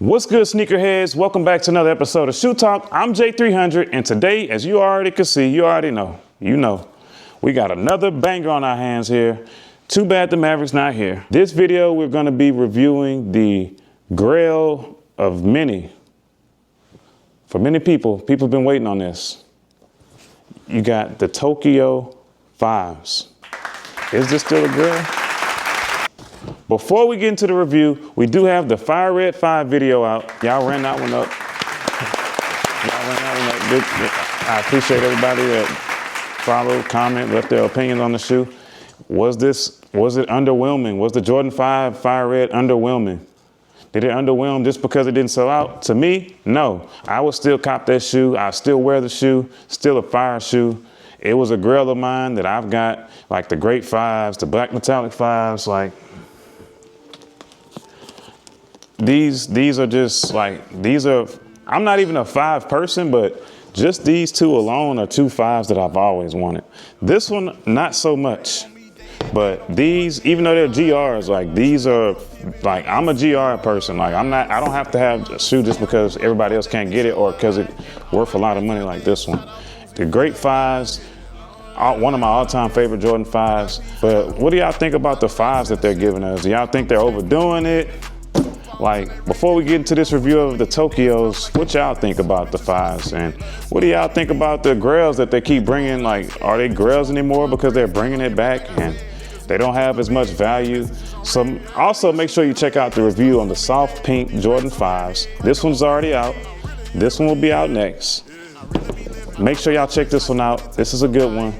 What's good, sneakerheads? Welcome back to another episode of Shoe Talk. I'm J300, and today, as you already can see, you already know, we got another banger on our hands here. Too bad the Maverick's not here. This video, we're gonna be reviewing the Grail of many. For many people have been waiting on this. You got the Tokyo 5s. Is this still a Grail? Before we get into the review, we do have the Fire Red 5 video out. Y'all ran that one up. I appreciate everybody that followed, comment, left their opinions on the shoe. Was it underwhelming? Was the Jordan 5 Fire Red underwhelming? Did it underwhelm just because it didn't sell out? To me, no. I would still cop that shoe. I still wear the shoe. Still a fire shoe. It was a Grail of mine that I've got, like the Great 5s, the Black Metallic 5s, like. These are just like, I'm not even a 5 person, but just these two alone are 2 5s that I've always wanted. This one, not so much, but these, even though they're GRs, like these are, like I'm a GR person. Like I don't have to have a shoe just because everybody else can't get it or because it's worth a lot of money like this one. The Great 5s, one of my all-time favorite Jordan 5s. But what do y'all think about the 5s that they're giving us? Do y'all think they're overdoing it? Like, before we get into this review of the Tokyos, what y'all think about the 5s? And what do y'all think about the Grails that they keep bringing? Like, are they Grails anymore because they're bringing it back and they don't have as much value? So also make sure you check out the review on the soft pink Jordan 5s. This one's already out. This one will be out next. Make sure y'all check this one out. This is a good one.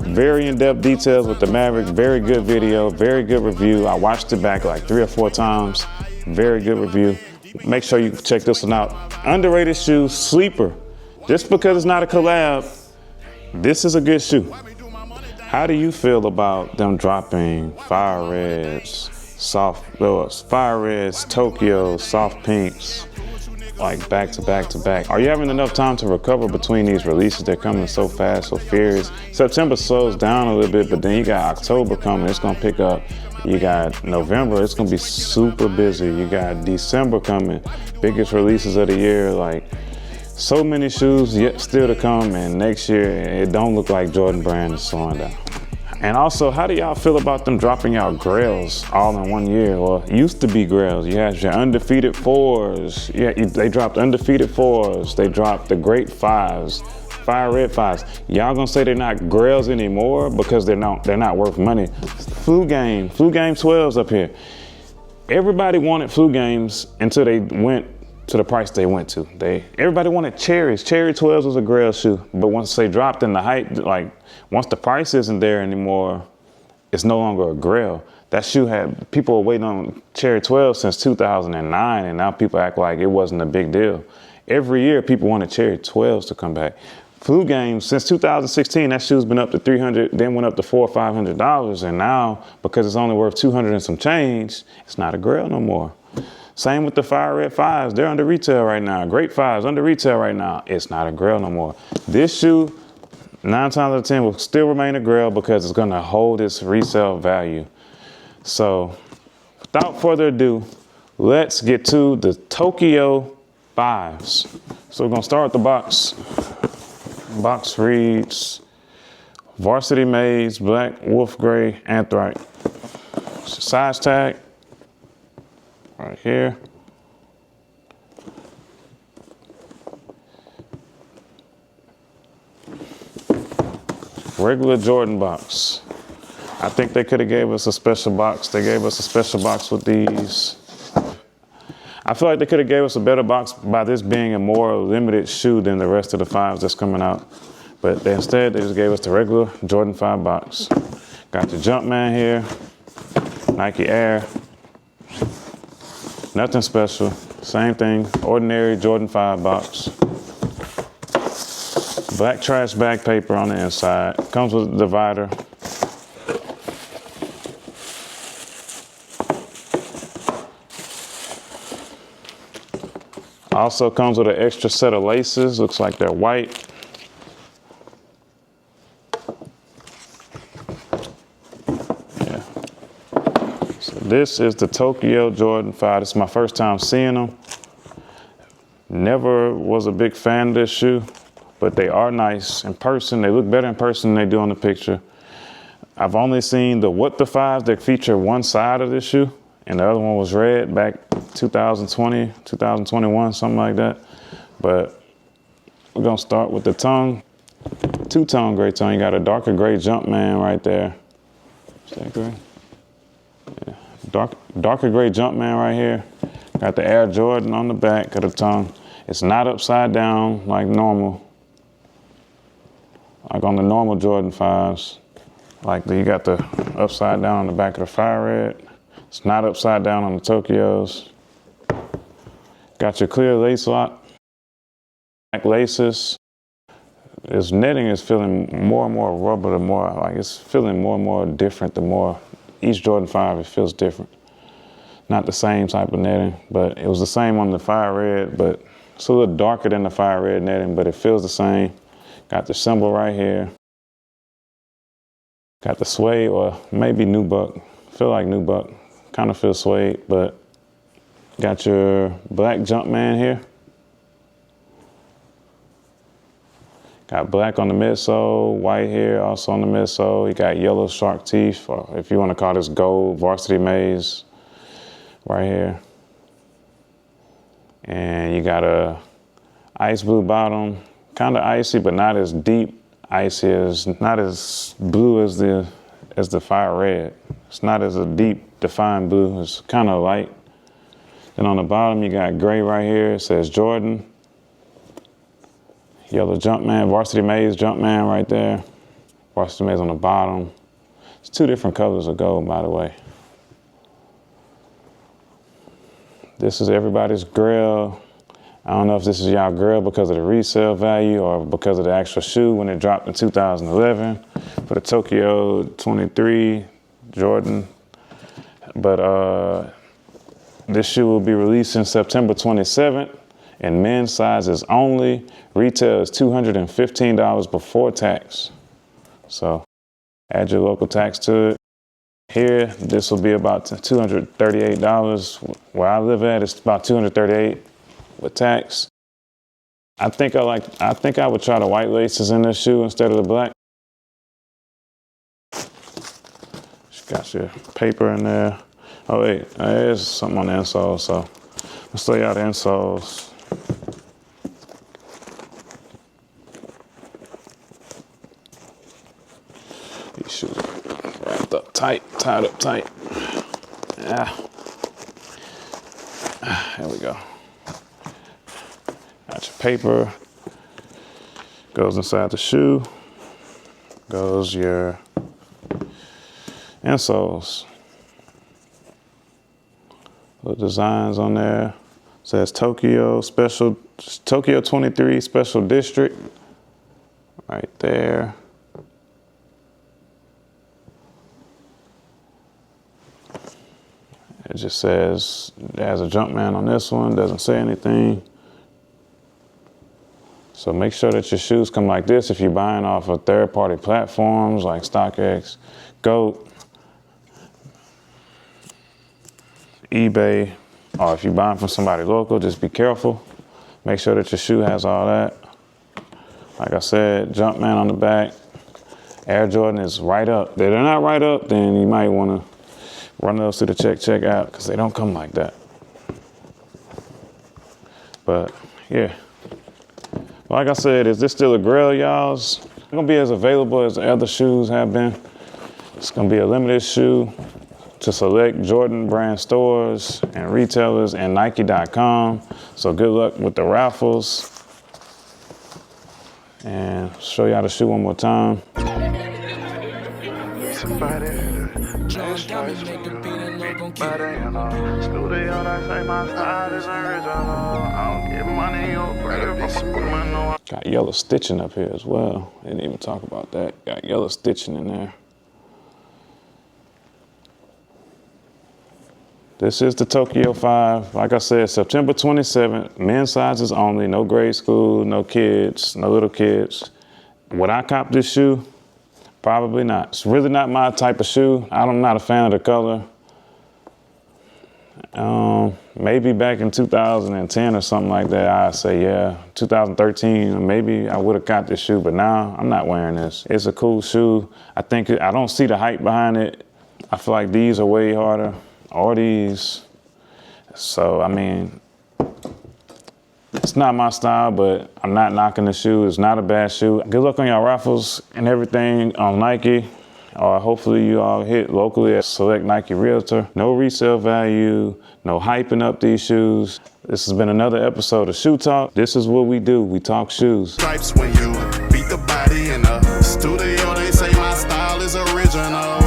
Very in-depth details with the Maverick. Very good video, very good review. I watched it back like 3 or 4 times. Very good review. Make sure you check this one out. Underrated shoe, sleeper. Just because it's not a collab, this is a good shoe. How do you feel about them dropping Fire Reds, Fire Reds, Tokyo, soft pinks, like back to back to back? Are you having enough time to recover between these releases? They're coming so fast, so furious. September slows down a little bit, but then you got October coming, it's gonna pick up. You got November, it's gonna be super busy. You got December coming, biggest releases of the year. Like, so many shoes yet still to come, and next year, it don't look like Jordan brand is slowing down. And also, how do y'all feel about them dropping out Grails all in one year? Well, it used to be Grails. You had your undefeated 4s. Yeah, they dropped undefeated 4s. They dropped the Great 5s, Fire Red 5s. Y'all gonna say they're not Grails anymore because they're not worth money. Flu Game 12s up here. Everybody wanted Flu Games until they went to the price they went to. Everybody wanted Cherries. Cherry 12s was a Grail shoe, but once they dropped in the hype, like once the price isn't there anymore, it's no longer a Grail. That shoe had, people were waiting on Cherry 12 since 2009, and now people act like it wasn't a big deal. Every year, people wanted Cherry 12s to come back. Flu Games, since 2016, that shoe's been up to $300, then went up to $400 or $500, and now, because it's only worth $200 and some change, it's not a Grail no more. Same with the Fire Red 5s, they're under retail right now. Great 5s, under retail right now, it's not a Grail no more. This shoe, 9 times out of 10, will still remain a Grail because it's gonna hold its resale value. So, without further ado, let's get to the Tokyo 5s. So we're gonna start with the box. Box reads, Varsity Maize, Black, Wolf Gray, Anthracite. Size tag, right here. Regular Jordan box. I think they could have gave us a special box. They gave us a special box with these. I feel like they could have gave us a better box by this being a more limited shoe than the rest of the 5s that's coming out. But instead, they just gave us the regular Jordan 5 box. Got the Jumpman here, Nike Air. Nothing special, same thing, ordinary Jordan 5 box. Black trash bag paper on the inside. Comes with a divider. Also comes with an extra set of laces. Looks like they're white. Yeah. So this is the Tokyo Jordan 5. This is my first time seeing them. Never was a big fan of this shoe, but they are nice in person. They look better in person than they do on the picture. I've only seen the What the Fives that feature one side of this shoe, and the other one was red back 2020, 2021, something like that. But we're gonna start with the tongue. Two-tone gray tongue. You got a darker gray Jumpman right there. Is that gray? Yeah. Darker gray Jumpman right here. Got the Air Jordan on the back of the tongue. It's not upside down like normal. Like on the normal Jordan 5s. Like you got the upside down on the back of the Fire Red. It's not upside down on the Tokyos. Got your clear lace lock. Like laces. This netting is feeling more and more rubber the more, like it's feeling more and more different the more. Each Jordan 5, it feels different. Not the same type of netting, but it was the same on the Fire Red, but it's a little darker than the Fire Red netting, but it feels the same. Got the symbol right here. Got the suede, or maybe nubuck. Feel like nubuck. Kind of feels suede, but got your black Jumpman here. Got black on the midsole, white here also on the midsole. You got yellow shark teeth, or if you want to call this gold, varsity maze right here. And you got a ice blue bottom, kind of icy, but not as deep icy as, not as blue as the Fire Red. It's not as a deep defined blue, it's kind of light. Then on the bottom you got gray right here, it says Jordan. Yellow Jumpman, Varsity Maze Jumpman right there. Varsity Maze on the bottom. It's two different colors of gold, by the way. This is everybody's Grail. I don't know if this is y'all Grail because of the resale value or because of the actual shoe when it dropped in 2011 for the Tokyo 23 Jordan. But this shoe will be released in September 27th. And men's sizes only. Retail is $215 before tax. So add your local tax to it. Here, this will be about $238. Where I live at, it's about $238 with tax. I think I would try the white laces in this shoe instead of the black. Got your paper in there. Oh wait, there's something on the insole, so let's show y'all the insoles. These shoes wrapped up tight, tied up tight. Yeah. There we go. Got your paper. Goes inside the shoe. Goes your insoles. Little designs on there. Says Tokyo 23 Special District. Right there. It just says, it has a Jumpman on this one, doesn't say anything. So make sure that your shoes come like this if you're buying off of third-party platforms like StockX, GOAT, eBay, or if you're buying from somebody local, just be careful. Make sure that your shoe has all that. Like I said, Jumpman on the back. Air Jordan is right up. If they're not right up, then you might want to run those through the checkout because they don't come like that. But yeah, like I said, is this still a Grail, y'all? It's gonna be as available as the other shoes have been. It's gonna be a limited shoe to select Jordan brand stores and retailers and Nike.com. So good luck with the raffles. And show y'all the shoe one more time. Got yellow stitching up here as well. Didn't even talk about that. Got yellow stitching in there. This is the Tokyo 5. Like I said, September 27th, men's sizes only, no grade school, no kids, no little kids. Would I cop this shoe? Probably not. It's really not my type of shoe. I'm not a fan of the color. Maybe back in 2010 or something like that, I'd say, yeah. 2013, maybe I would have got this shoe, but now I'm not wearing this. It's a cool shoe. I don't see the hype behind it. I feel like these are way harder, or these. So, I mean, it's not my style, but I'm not knocking the shoe. It's not a bad shoe. Good luck on y'all raffles and everything on Nike. Or hopefully you all hit locally at select Nike Realtor. No resale value, no hyping up these shoes. This has been another episode of Shoe Talk. This is what we do. We talk shoes. Stripes when you beat the body in the studio. They say my style is original.